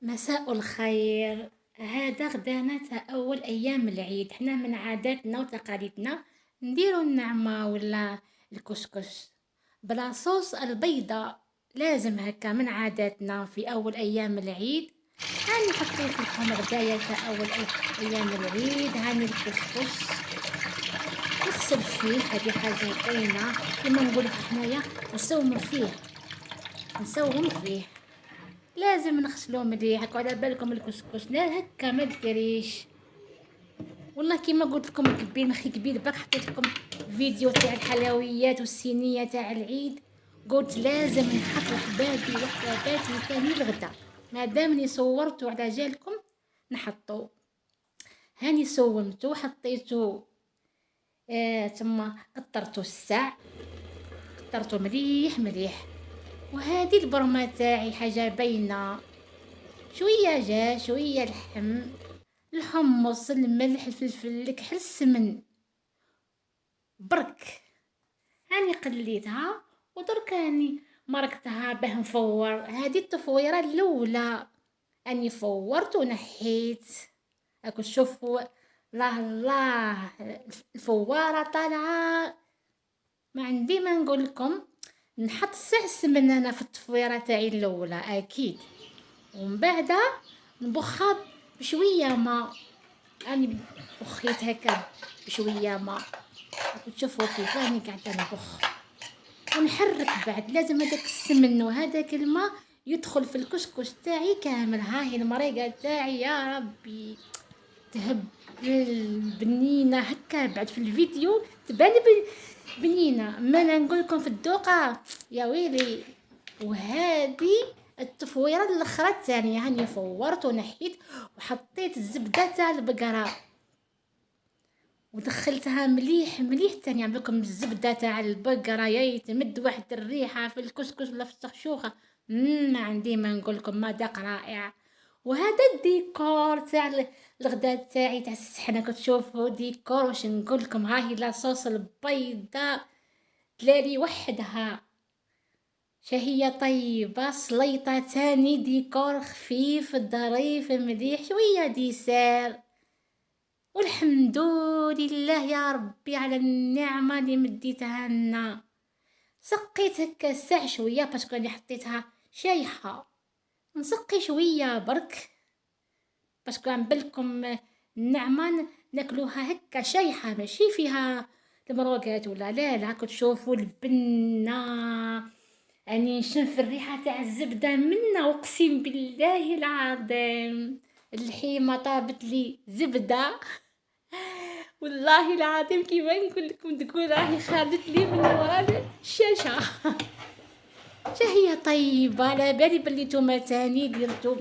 مساء الخير. هذا غدانا تاع اول ايام العيد، حنا من عاداتنا وتقاليدنا نديرو النعمة ولا الكسكس بلا صوص البيضة. لازم هكا من عاداتنا في اول ايام العيد. هاني حطيت لكم غدايا تاع اول ايام العيد. هاني الكسكس نغسل فيه، هذه حاجة زينة كما نقولوا حنايا نسوم فيه. لازم نغسلوه مليح. هاكا على بالكم الكسكس لا هكا ما ديريش. والله كيما قلت لكم كبير مخي كبير برك حطيت لكم فيديو تاع الحلويات والصينيه تاع العيد. قلت لازم نحط وحداتي ثاني الغدا مادامني صورتو على جالكم نحطو. هاني سومتو حطيتو ثم قطرتو الساع، قطرتو مليح مليح. وهذه البرمه تاعي حاجه باينه، شويه جا شويه لحم، الحمص، الملح، الفلفل الكحل، السمن برك. هاني قليتها ودرك هاني مرقتها باه نفور. هذه التفويره الاولى، اني فورت ونحيت. راكم تشوفوا الله الله الفواره طالعه. ما عندي ما نقول لكم، نحط سع السمن انا في التفويره تاعي الاولى اكيد، ومن بعد نبخها بشويه ما. اني بخيت هكا بشويه ما، وتشوفوا كيف راني قاعده نبخ ونحرك. بعد لازم هذاك السمن وهذاك الماء يدخل في الكسكس تاعي كامل. هاي المريقه تاعي يا ربي تهبل بنينه هكا. بعد في الفيديو تبان بنينه، ما أنا نقول لكم في الدوقه يا ويلي. وهذه التفويره الاخرى الثانيه، هاني فورت ونحيت وحطيت الزبده تاع البقره ودخلتها مليح مليح. تاني نعمل لكم الزبده تاع البقره يا تمد واحد الريحه في الكسكس ولا في السخشوخه. ما عندي ما نقول لكم، مذاق رائع. وهذا الديكور تاع الغداء تاعي تاع السحنه. كتشوفوا ديكور واش نقول لكم. هاهي لاصوص البيضه تلالي وحدها، شهية طيبة، سليطة تاني ديكور خفيف ظريف مليح، شوية ديسير. والحمد لله يا ربي على النعمة اللي مديتها لنا. سقيت هكا ساع شوية باسكو اللي حطيتها شايحة، نسقي شوية برك باسكو عم بالكم النعمة ناكلوها هكا شايحة ماشي فيها المروقات ولا لا. كتشوفوا البنة، اني نشم الريحة تاع الزبدة منا، اقسم بالله العظيم الحيمة طابت لي زبدة. والله العظيم كيما نقول لكم تقول راهي خرجت لي من ورا الشاشه. شهيه طيبه. على بالي بلي نتوما تاني درتو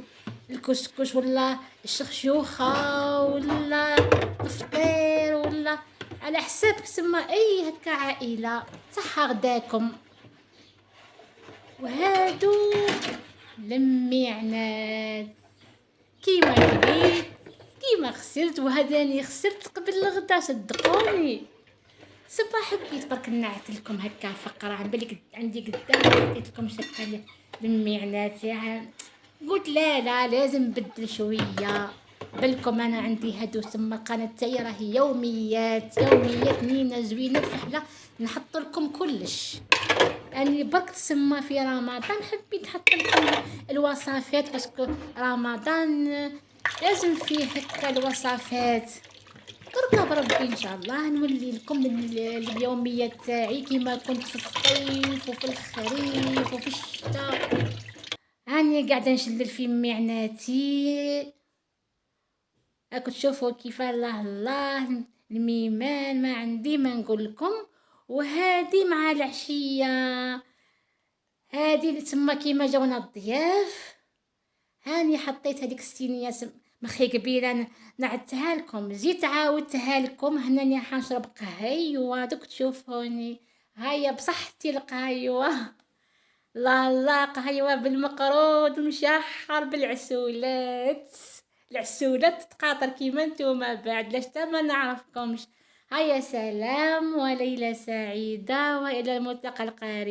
الكسكس ولا الشخشوخه ولا الفطير ولا على حسابك تسمى اي هكا عائله صحه غداكم. وهادو لميعنات كيما كليت كيما خسرت. وهذاني خسرت قبل الغدا صدقوني. صباح حبيت برك نعت لكم هكا فقره عم بالك عندي قدام حطيت لكم شكل لميعنات يعني. قلت لا لازم نبدل شويه. بالكم انا عندي هادو ثم قناه تاعي راهي يوميات نينه زوينه فحله نحط لكم كلش. اني برك تسمى في رمضان حبيت نحط لكم الوصفات باسكو رمضان لازم فيه هكا الوصفات. تركا بربي ان شاء الله نولي لكم اليوميات تاعي كيما كنت في الصيف وفي الخريف وفي الشتاء. هاني قاعده نشلل في معناتي. راكم تشوفوا كيف الله الميمان ما عندي ما نقول لكم. وهذه مع العشيه هذه تما كيما جاونا الضياف. هاني حطيت هذيك الصينيه مخي كبيره نعدتها لكم، زيت عاودتها لكم. هنا حنشرب قهيوه دوك تشوفوني. هيا بصحتي القهيوه. لا قهيوه بالمقرود مشحر بالعسولات. العسولات تتقاطر كيما نتوما بعد لاش ما نعرفكمش. هيا سلام وليله سعيده والى الملتقى القريب.